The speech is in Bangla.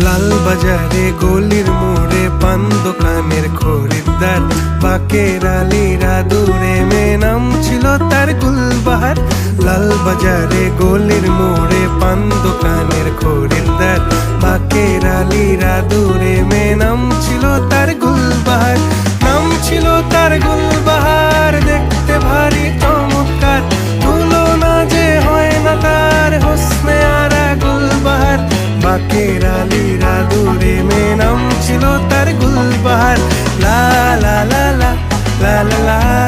লাল বাজারে গলির মোড়ে পান দোকানের খরিদ্দার, বাকের আলীরা দূরে মেয়ে নাম ছিল তার গুলবাহার। লাল বাজারে গলির মোড়ে পান দোকানের খরিদ্দার, বাকের আলীরা দূরে মেয়ে নাম ছিল তার গুলবাহার। নাম ছিল তার গুলবাহার, দেখতে ভারী চমৎকার, তুলনা যে হয় না তার হোসনে আরা গুলবাহার। বাকের আলীরা দূরে মেয়ে নাম ছিল তার গুলবাহার। লা লা লা লা লা লা লা।